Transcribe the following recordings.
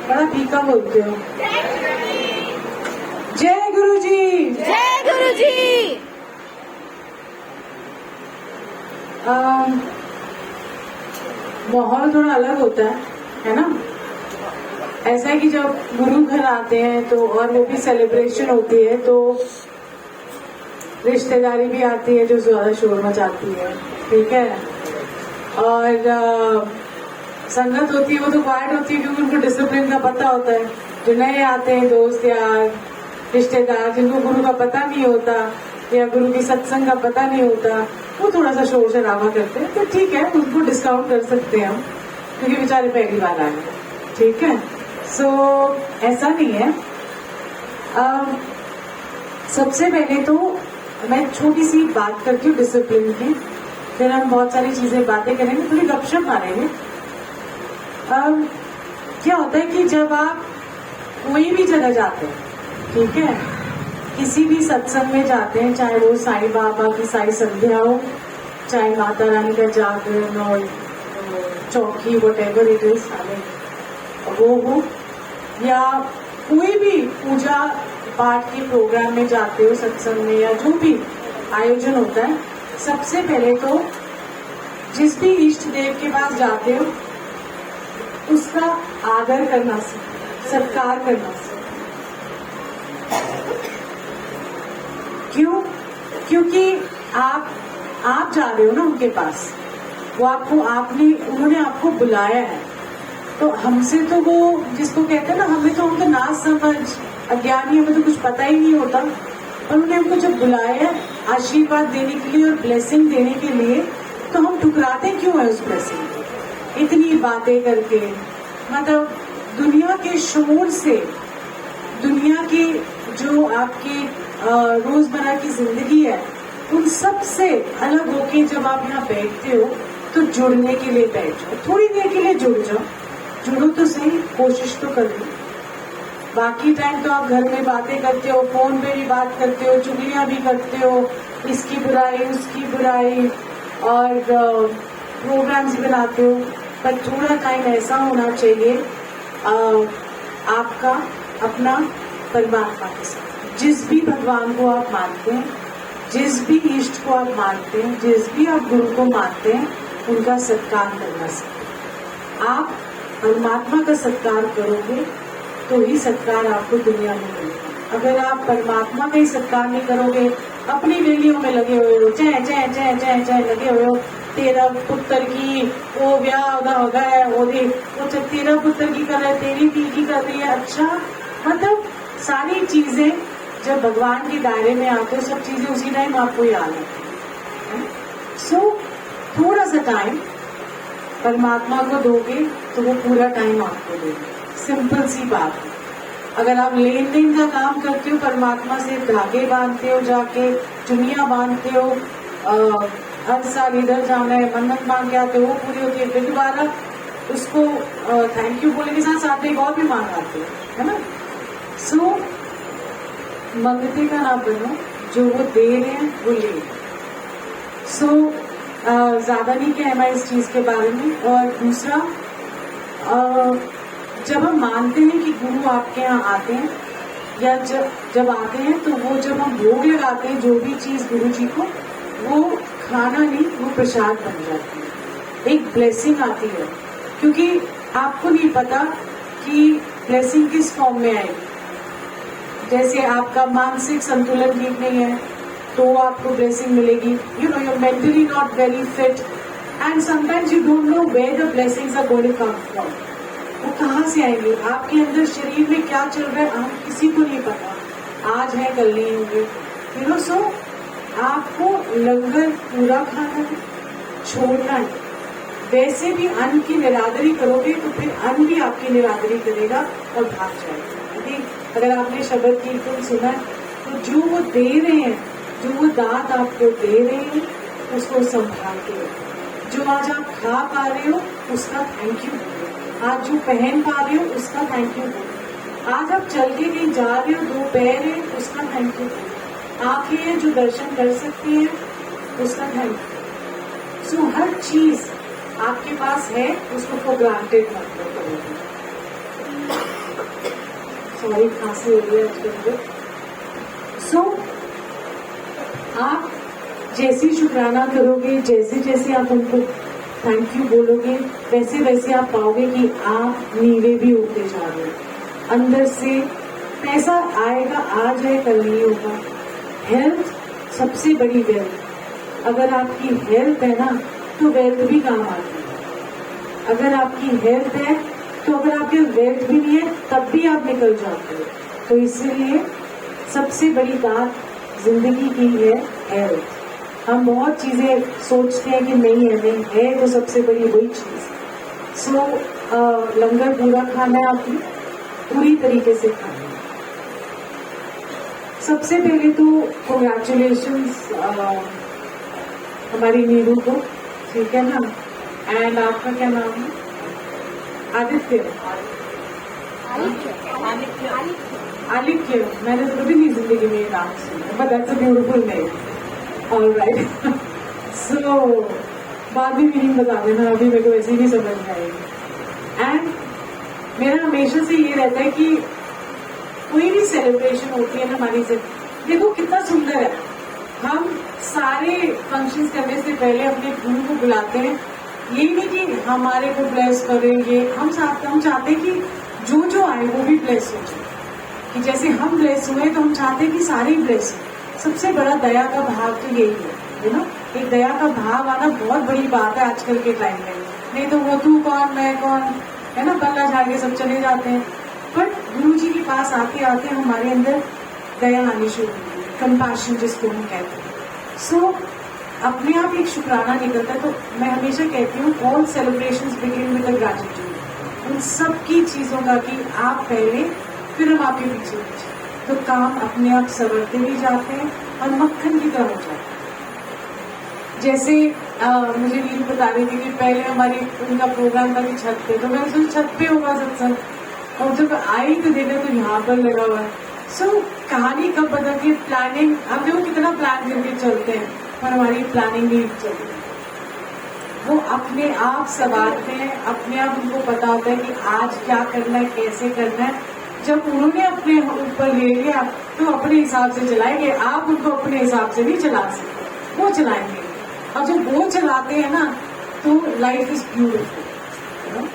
बड़ा फीका बोलते हो। जय गुरु जी। जय गुरु जी। माहौल थोड़ा अलग होता है ना। ऐसा है कि जब गुरु घर आते हैं तो, और वो भी सेलिब्रेशन होती है, तो रिश्तेदारी भी आती है जो ज्यादा शोर मचाती है, ठीक है। और संगत होती है वो तो क्वाइट होती है क्योंकि उनको डिसिप्लिन का पता होता है। जो नए आते हैं दोस्त यार रिश्तेदार जिनको गुरु का पता नहीं होता या गुरु की सत्संग का पता नहीं होता, वो थोड़ा सा शोर शराबा करते हैं, तो ठीक है, उनको डिस्काउंट कर सकते हैं हम, क्योंकि बेचारे पहली बार आए, ठीक है। सो ऐसा नहीं है। सबसे पहले तो मैं छोटी सी बात करती हूँ डिसिप्लिन की, फिर हम बहुत सारी चीजें बातें करेंगे, थोड़ी गपशप मारेंगे। क्या होता है कि जब आप कोई भी जगह जाते हैं, ठीक है, किसी भी सत्संग में जाते हैं, चाहे वो साईं बाबा की साई संध्या हो, चाहे माता रानी का जागरण और चौकी वटेवर इट इज वो हो, या कोई भी पूजा पाठ के प्रोग्राम में जाते हो, सत्संग में या जो भी आयोजन होता है, सबसे पहले तो जिस भी इष्ट देव के पास जाते हो उसका आदर करना सीखो, सत्कार करना सीखो। क्यों? क्योंकि आप जा रहे हो ना उनके पास, वो उन्होंने आपको बुलाया है, तो हमसे तो वो जिसको कहते हैं ना, हमें तो उनका ना समझ अज्ञानी, हमें तो कुछ पता ही नहीं होता, और उन्होंने हमको जब बुलाया है आशीर्वाद देने के लिए और ब्लेसिंग देने के लिए, तो हम ठुकराते क्यों है उस ब्लेसिंग को? इतनी बातें करके, मतलब दुनिया के शोर से, दुनिया की जो आपकी रोजमर्रा की जिंदगी है, उन सब से अलग होके जब आप यहाँ बैठते हो तो जुड़ने के लिए बैठ जाओ, थोड़ी देर के लिए जुड़ जाओ, जुड़ो तो सही, कोशिश तो करो। बाकी टाइम तो आप घर में बातें करते हो, फोन पे भी बात करते हो, चुगलियां भी करते हो, इसकी बुराई उसकी बुराई, और प्रोग्राम्स बनाते हो, पर थोड़ा टाइम ऐसा होना चाहिए आपका अपना परमात्मा के साथ। जिस भी भगवान को आप मानते हैं, जिस भी इष्ट को आप मानते हैं, जिस भी आप गुरु को मानते हैं, उनका सत्कार करना सीखें। आप परमात्मा का सत्कार करोगे तो ही सत्कार आपको दुनिया में मिलेगा। अगर आप परमात्मा का ही सत्कार नहीं करोगे, अपनी वेलियों में लगे हुए हो, चै चै चै चै चै लगे हुए हो, तेरा पुत्र की वो ब्याह हो गया है, वो तेरा पुत्र की कर रहा है, तेरी पी की कर रही है। अच्छा, मतलब सारी चीजें जब भगवान के दायरे में आते हो, सब चीजें उसी टाइम आपको याद आती है। सो थोड़ा सा टाइम परमात्मा को दोगे तो वो पूरा टाइम आपको देगा। सिंपल सी बात है। अगर आप लेन देन का काम करते हो, परमात्मा से धागे बांधते हो, जाके चुनिया बांधते हो, हर साल इधर जाना है, मन्नत मांग के आते हो, वो पूरी होती है, फिर दोबारा उसको थैंक यू बोलने के साथ साथ एक और भी मांग आते हो, है ना। सो मंगते का ना बनो, जो वो दे रहे हैं वो ले। सो ज्यादा नहीं कहना इस चीज के बारे में। और दूसरा, जब हम मानते हैं कि गुरु आपके यहाँ आते हैं, या जब आते हैं, तो वो जब हम भोग लगाते हैं जो भी चीज गुरु जी को, वो खाना नहीं, वो प्रसाद बन जाती है, एक ब्लेसिंग आती है। क्योंकि आपको नहीं पता कि ब्लेसिंग किस फॉर्म में आएगी। जैसे आपका मानसिक संतुलन ठीक नहीं है तो आपको ब्लेसिंग मिलेगी, you know, you're mentally not very fit and sometimes you don't know where the blessings are going to come from. वो कहाँ से आएंगे? आपके अंदर शरीर में क्या चल रहा है आप किसी को नहीं पता, आज है कल नहीं होंगे, यू नो। सो आपको लंगर पूरा खाना है, छोड़ना है। वैसे भी अन्न की निरादरी करोगे तो फिर अन्न भी आपकी निरादरी करेगा और भाग जाएगा। ठीक, अगर आपने शब्द कीर्तन सुना तो जो वो दे रहे हैं, जो वो दात आपको दे रहे हैं, उसको संभाल के रखो। जो आज आप खा पा रहे हो उसका थैंक यू बोलो, आज जो पहन पा रहे हो उसका थैंक यू बोलो, आज आप चल के कहीं जा रहे हो, दो पैर है, उसका थैंक यू बोलो, आंखें हैं जो दर्शन कर सकती है, उसका थैंक यू। सो हर चीज आपके पास है, उसको फॉर ग्रांटेड मत करो। सॉरी खांसी हो रही है आजकल। सो आप जैसी शुक्राना करोगे, जैसे जैसे आप उनको थैंक यू बोलोगे, वैसे वैसे आप पाओगे कि आप नीवे भी होते जा रहे हो अंदर से। पैसा आएगा, आ जाए, कल नहीं होगा। हेल्थ सबसे बड़ी वेल्थ। अगर आपकी हेल्थ है ना तो वेल्थ भी काम आती है। अगर आपकी हेल्थ है तो अगर आपके वेल्थ भी नहीं है तब भी आप निकल जाते हो। तो इसीलिए सबसे बड़ी बात जिंदगी की है हेल्थ। हम बहुत चीजें सोचते हैं कि नहीं है, नहीं है तो सबसे बड़ी वही चीज। सो लंगर पूरा खाना है, आपकी पूरी तरीके से खाना है। सबसे पहले तो कंग्रेचुलेशंस हमारी नीरू को, ठीक है ना। एंड आपका क्या नाम है? आदित्य। आलिक्य। मैंने तो कभी नहीं जिंदगी में ये नाम सुना, but that's a beautiful name. Alright. So बाद में मीनिंग बता देना, अभी मेरे को वैसे ही नहीं समझ में आएगी। एंड मेरा हमेशा से ये रहता है कि कोई भी सेलिब्रेशन होती है ना हमारी से, देखो कितना सुंदर है। हम सारे फंक्शंस करने से पहले अपने गुरु को बुलाते हैं। ये नहीं कि हमारे को ब्लेस करेंगे, हम चाहते हैं कि जो जो आए वो भी ब्लेस हो जाए। कि जैसे हम ब्लेस हुए तो हम चाहते हैं कि सारे ही ब्लेस हो। सबसे बड़ा दया का भाव तो यही है ना। एक दया का भाव आना बहुत बड़ी बात है आजकल के टाइम में। नहीं तो वो तू कौन मैं कौन, है ना, पल्ला झाड़ के सब चले जाते हैं। बट गुरु जी के पास आते आते हमारे अंदर दया आनी शुरू होती है, कंपैशन जिसको हम कहते हैं। सो अपने आप एक शुक्राना निकलता है। तो मैं हमेशा कहती हूँ all celebrations begin with gratitude. उन सब की चीजों का कि आप पहले फिर हम आपके पीछे पीछे, तो काम अपने आप संवरते भी जाते हैं और मक्खन की तरह हो जाते हैं। जैसे मुझे नीरू बता रही थी कि पहले हमारी उनका प्रोग्राम था कि छत पे, तो मैं सोची छत पे होगा सत्संग, और जब आई तो देखा तो यहाँ पर लगा हुआ है। सो कहानी कब बदलती है, प्लानिंग। हम देखो कितना प्लान करके चलते हैं पर हमारी प्लानिंग नहीं चलती। वो अपने आप संवारते हैं, अपने आप उनको पता होता है कि आज क्या करना है, कैसे करना है। जब उन्होंने अपने ऊपर ले लिया तो अपने हिसाब से चलाएंगे। आप उनको अपने हिसाब से नहीं चला सकते, वो चलाएंगे। और जब वो चलाते हैं ना तो लाइफ इज ब्यूटीफुल।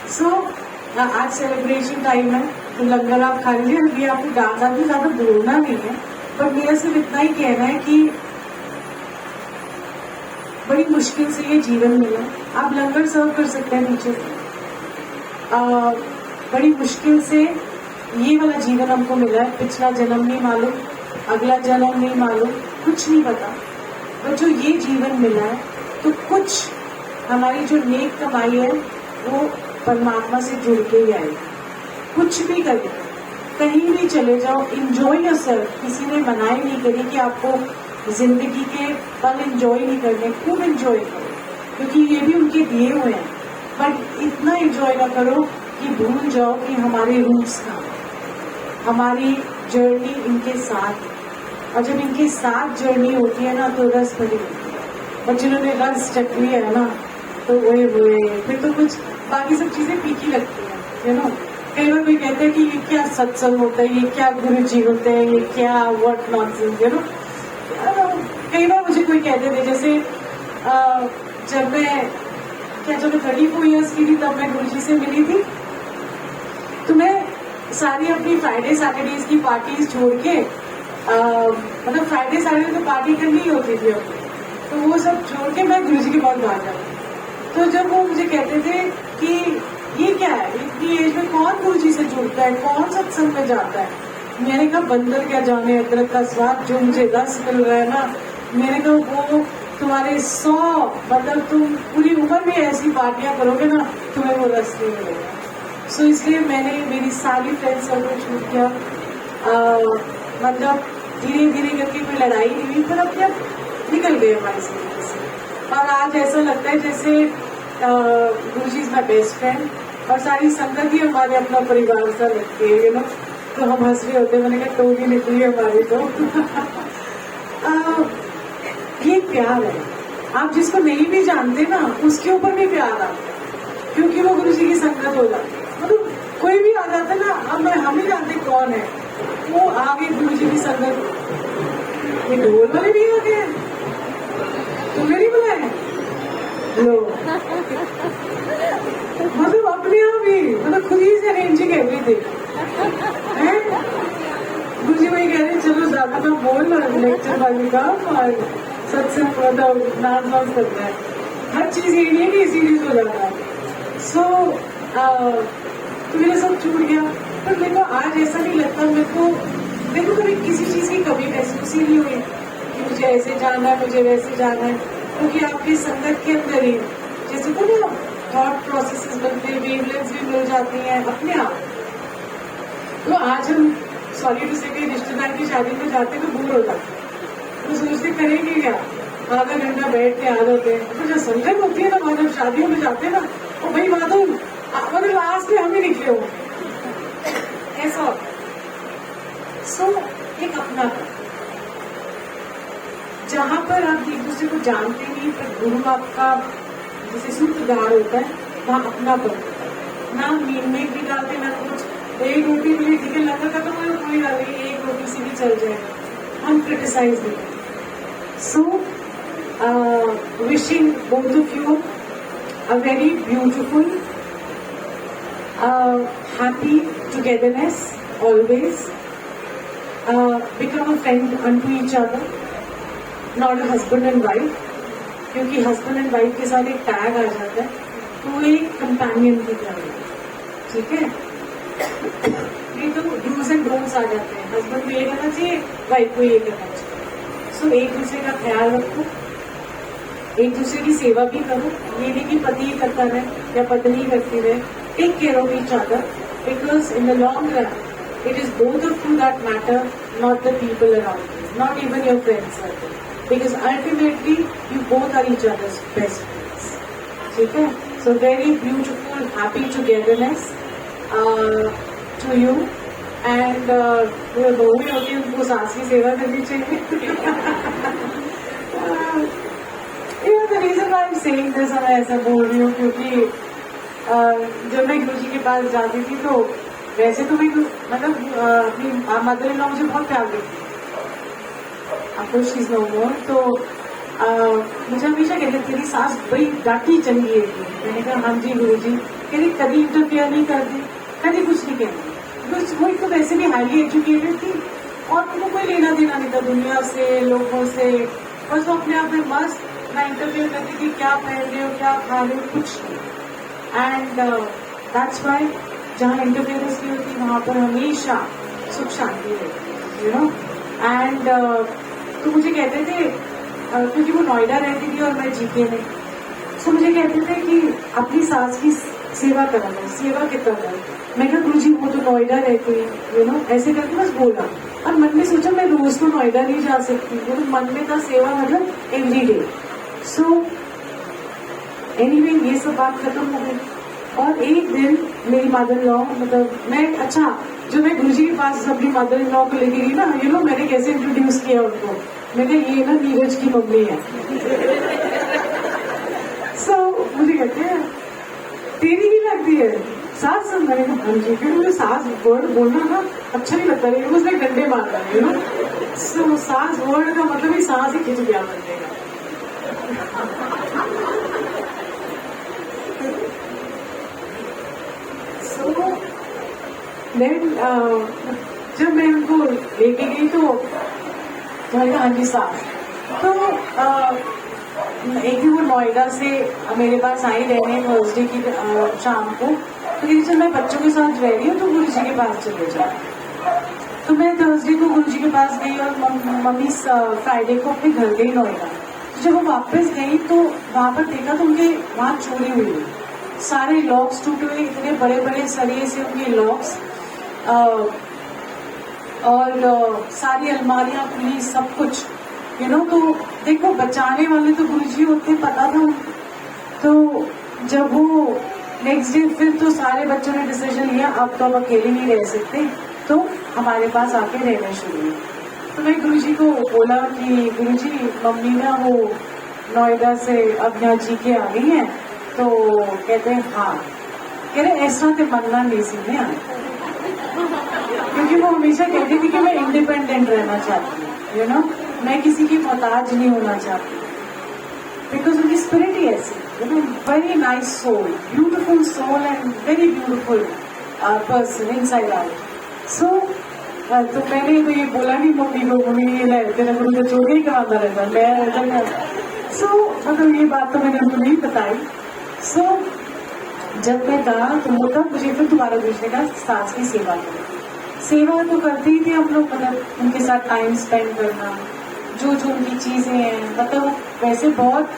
सो आज सेलिब्रेशन टाइम है तो लंगर आप खा लीजिए। अभी आपको ज्यादा भी ज्यादा बोलना नहीं है, बट मेरा सिर्फ इतना ही कहना है कि बड़ी मुश्किल से ये जीवन मिला। आप लंगर सर्व कर सकते हैं नीचे से। बड़ी मुश्किल से ये वाला जीवन हमको मिला है। पिछला जन्म नहीं मालूम, अगला जन्म नहीं मालूम, कुछ नहीं पता। पर जो ये जीवन मिला है तो कुछ हमारी जो नेक कमाई है वो परमात्मा से जुड़ के ही आएगी। कुछ भी करें, कहीं भी चले जाओ, इंजॉय योरसेल्फ। किसी ने मनाही नहीं करी कि आपको जिंदगी के पल इंजॉय नहीं करने, खूब इंजॉय करो क्योंकि ये भी उनके दिए हुए हैं। बट इतना इंजॉय ना करो कि भूल जाओ कि हमारे रूट्स कहाँ, हमारी जर्नी इनके साथ। और जब इनके साथ जर्नी होती है ना तो रस भरी होती है। और जिन्होंने रस चख लिया है ना तो वही फिर तो कुछ बाकी सब चीजें फीकी लगती हैं, यू नो। कई बार कोई कहते हैं कि ये क्या सत्संग होता है, ये क्या गुरु जी होते हैं, ये क्या व्हाट नॉनसेंस, यू नो। कई बार मुझे कोई कहते थे, जैसे जब मैं 34 ईयर्स की थी तब मैं गुरु जी से मिली थी। तो मैं सारी अपनी फ्राइडे सैटरडेज की पार्टीज छोड़ के मतलब फ्राइडे सैटरडे तो पार्टी करनी ही होती थी अपनी, तो वो सब छोड़ के मैं गुरु जी के पास भाग जाती। तो जब वो मुझे कहते थे कि ये क्या है, इतनी एज में कौन गुरु जी से जुड़ता है, कौन सत्संग में जाता है, मैंने कहा बंदर क्या जाने अदरक का स्वाद, जो मुझे रस मिल रहा है ना, मैंने कहा वो तुम्हारे 100 मतलब तुम पूरी उम्र में ऐसी पार्टियां करोगे ना तुम्हें वो रस नहीं मिलेगा। सो इसलिए मैंने मेरी सारी फ्रेंड्स सर्कल छूट किया। मतलब धीरे धीरे करके कोई लड़ाई नहीं हुई पर अपने निकल गए हमारी जिंदगी से। और आज ऐसा लगता है जैसे गुरु जी इज माई बेस्ट फ्रेंड और सारी संगत ही हमारे अपना परिवार सा लगती है, यू नो। तो हम हंस रहे होते हैं, मैंने कहा टोनी निकली है हमारी तो। ये प्यार है, आप जिसको नहीं भी जानते ना उसके ऊपर भी प्यार आता है क्योंकि वो गुरु जी की संगत हो जाती है। मतलब कोई भी अगर जाता ना, हम ही जानते कौन है वो। आगे गुरु जी की संगत, ये ढोल वाले भी आ गए, तुमने नहीं बुलाए लो। मतलब अपने आप ही, मतलब खुद ही से अरेंजिंग एवरीथिंग है। गुरु जी वही कह रहे हैं, चलो ज्यादा ना बोल, लेक्चर वाली का और सत्संग मतलब नाच वाच करना है, हर चीज ये नहीं है कि सीरियस हो जाता है। सो तो मेरा सब छूट गया। पर मेरे को आज ऐसा नहीं लगता, मेरे को कभी किसी चीज की कमी महसूस ही नहीं हुई कि मुझे ऐसे जाना है, मुझे वैसे जाना है, क्योंकि आपकी संगत के अंदर ही जैसे तो ना थॉट प्रोसेसेस बनते हैं, वेवलेंथ्स भी मिल जाती हैं अपने आप। तो आज हम सॉरी टू से रिश्तेदार की शादी में जाते तो दूर हो जाते, तो सोचते करेंगे क्या, आधा घंटा बैठ के आ जाते हैं। तो जब संगत होती है ना, जब शादियों में जाते हैं ना, तो भाई माधो मतलब लास्ट में हम ही निकले हो, ऐसा होता है। सो एक अपना जहां पर आप एक दूसरे को जानते नहीं, पर गुरु आपका जैसे सूत्रधार होता है, वहां अपना पर ना मीन में भी डालते ना कुछ। एक रोटी मिली ठीक है, लगा था तो कोई डाल रही, एक रोटी से भी चल जाएगा, हम क्रिटिसाइज नहीं करते। So wishing both of you a very beautiful happy togetherness always, become a friend unto each other, not a husband and wife, क्योंकि husband and wife के साथ एक टैग आ जाता है, तो वो एक कंपेनियन की तरह है, ठीक है। ये तो डूज एंड डोंट्स आ जाते हैं, हस्बैंड को ये करना चाहिए, वाइफ को ये करना चाहिए। सो एक दूसरे का ख्याल रखो, एक दूसरे की सेवा भी करो, ये नहीं कि पति ही करता रहे या पत्नी करती रहे। Take care of each other, because in the long run it is both of you that matter, not the people around you, not even your friends circle, because ultimately you both are each other's best friends, ठीक है। So very beautiful, happy togetherness to you, and बहू ही होती है, उनको सास की सेवा करनी चाहिए। The reason why I'm saying this, मैं ऐसा बोल रही हूँ क्योंकि जब मैं गुरु जी के पास जाती थी तो वैसे तो मैं मतलब अपनी मदर इन लॉ मुझे बहुत प्यार देती थी, आपको शी इज नो मोर। तो मुझे हमेशा कहते तेरी सास बड़ी डांटी चंगी है। मैंने कहा हाँ जी गुरु जी। कहती कभी इंटरफेयर नहीं करती, कभी कुछ नहीं कहती, बिकॉज वो एक तो वैसे भी हाईली एजुकेटेड थी और उनको कोई लेना देना नहीं था दुनिया से, लोगों से, बस वो अपने आप में मस्त। मैं इंटरफेयर करती थी, क्या पहन रहे हो, क्या खा रहे हो, कुछ नहीं। एंड दैट्स वाई जहाँ इंटरफेरेंस नहीं होती वहाँ पर हमेशा सुख शांति रहती, यू नो। एंड तो मुझे कहते थे क्योंकि वो नोएडा रहती थी और मैं जीके में, तो मुझे कहते थे कि अपनी सास की सेवा करना, सेवा कितना कर। मैं कहा गुरु जी वो तो नोएडा रहती है, यू नो, ऐसे करके बस बोला। और मन में सोचा मैं रोज तो नोएडा नहीं जा सकती, तो मन में था सेवा मतलब एवरी डे। सो एनीवे ये सब बात खत्म हो गई। और एक दिन मेरी मदर इन लॉ मतलब मैं जो मैं गुरुजी के पास अपनी मदर इन लॉ को लेके गई ना, यू नो, मैंने कैसे इंट्रोड्यूस किया उनको। मैंने ये ना नीरज की मम्मी है। सो मुझे कहते हैं तेरी भी लगती है सास। मैंने कहा हाँ जी, फिर मुझे सास वर्ड बोलना ना अच्छा नहीं लगता, लेकिन उसने डंडे मारना है, यू नो। सो सास वर्ड का मतलब ही सास ही खिंच गया बंदे का। जब मैं उनको लेके गई तो मैंने कहा हाँ जी सास। तो एक दिन वो नोएडा से मेरे पास आई रहने थर्सडे की शाम को। तो जब मैं बच्चों के साथ रह रही हूँ तो गुरु जी के पास चले जाओ। तो मैं थर्सडे को गुरु जी के पास गई और मम्मी फ्राइडे को अपने घर गई नोएडा। जब वो वापस गई तो वहां पर देखा तो उनके वहां चोरी हुई, सारे लॉक्स टूटे हुए, इतने बड़े बड़े सरिये से उनके लॉक्स, और सारी अलमारियां खुली, सब कुछ, यू नो। तो देखो बचाने वाले तो गुरुजी होते, पता था। तो जब वो नेक्स्ट डे फिर तो सारे बच्चों ने डिसीजन लिया अब तो हम अकेले नहीं रह सकते, तो हमारे पास आके रहना शुरू हुआ। तो मैं गुरुजी को बोला कि गुरुजी मम्मी ना वो नोएडा से अब यहाँ जी के आ गई है। तो कहते हैं हाँ, कह रहे ऐसा तो मनना नहीं सी में क्योंकि वो हमेशा कहती थी कि मैं इंडिपेंडेंट रहना चाहती हूँ, यू नो, मैं किसी की मोहताज नहीं होना चाहती, बिकॉज उनकी स्पिरिट ही ऐसी, you know, very nice soul, beautiful soul and very beautiful person inside out. So तो मैंने तो ये बोला नहीं मम्मी को, मम्मी ये रहते ना मुझे चोरी ही कराता रहता मैं। सो मतलब ये बात तो मैंने उनको नहीं बताई। सो जब मैं कहा तो वो तब मुझे फिर दोबारा पूछने का सास की सेवा करें। सेवा तो करते ही थे हम लोग, मतलब उनके साथ टाइम स्पेंड करना, जो जो उनकी चीजें हैं, मतलब वैसे बहुत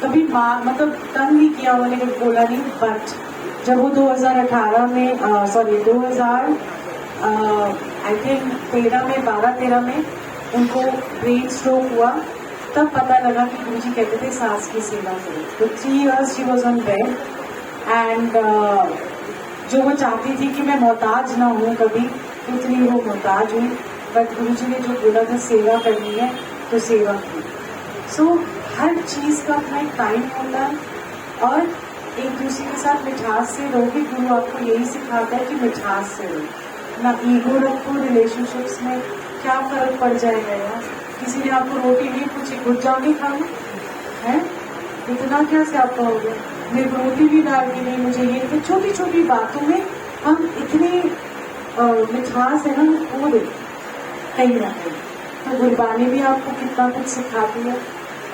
कभी माँ मतलब तंग नहीं किया उन्होंने, कभी बोला नहीं। बट जब वो 2018 में सॉरी 2000 आई थिंक 12-13 में उनको ब्रेन स्ट्रोक हुआ, तब पता लगा कि गुरुजी कहते थे सास की सेवा करो। तो 3 years she was on bed and जो वो चाहती थी कि मैं मोहताज ना हूँ कभी, इतनी वो मोहताज हुई। बट गुरुजी ने जो बोला था सेवा करनी है तो सेवा की। सो हर चीज़ का अपना एक टाइम होता है और एक दूसरे के साथ मिठास से रहोगे। गुरु आपको यही सिखाता है कि मिठास से रहो, ना ईगो रखो रिलेशनशिप्स में। क्या फर्क पड़ जाएगा यार, किसी ने आपको रोटी नहीं पूछी, घुट जाओगे खाना है, इतना क्या से आप कहोगे मेरे को रोटी भी डालनी नहीं मुझे ये। तो छोटी छोटी बातों में हम इतनी मिठास है ना खो देते कहीं ना कहीं। तो गुरबानी भी आपको कितना कुछ सिखाती है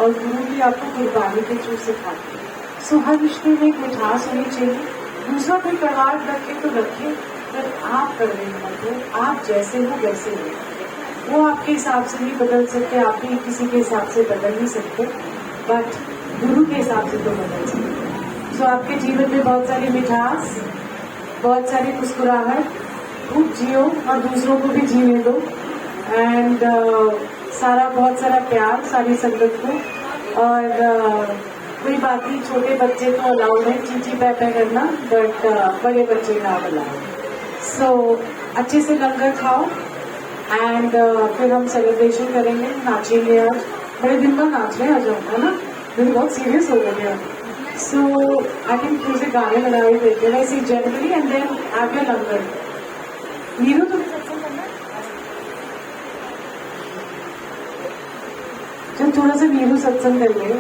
और गुरु भी आपको गुरबानी के थ्रू सिखाती है। सो हर रिश्ते में एक मिठास होनी चाहिए। दूसरा कोई कड़वाहट रखे तो रखे, पर आप कर रहे मत हो, आप जैसे हो वैसे हो। वो आपके हिसाब से नहीं बदल सकते, आप भी किसी के हिसाब से बदल नहीं सकते, बट गुरु के हिसाब से तो बदल सकते। सो आपके जीवन में बहुत सारी मिठास, बहुत सारी मुस्कुराहट, खूब जियो और दूसरों को भी जीने दो। एंड सारा बहुत सारा प्यार सारी संगत को। और कोई बात नहीं, छोटे बच्चे तो अलाउड है चीची पैपे करना, बट बड़े बच्चे ना अलाउड। सो अच्छे से लंगर खाओ एंड फिर हम सेलिब्रेशन करेंगे, नाचेंगे। आज बड़े दिन बाद नाच रहे हैं, आ जाओ, है ना, दिन बहुत सीरियस हो गए हैं। सो आई थिंक थोड़े से गाने लगाए देते हैं ऐसे generally and then have your langar. Neeru तो जब थोड़ा सा नीरू सत्संग कर ले।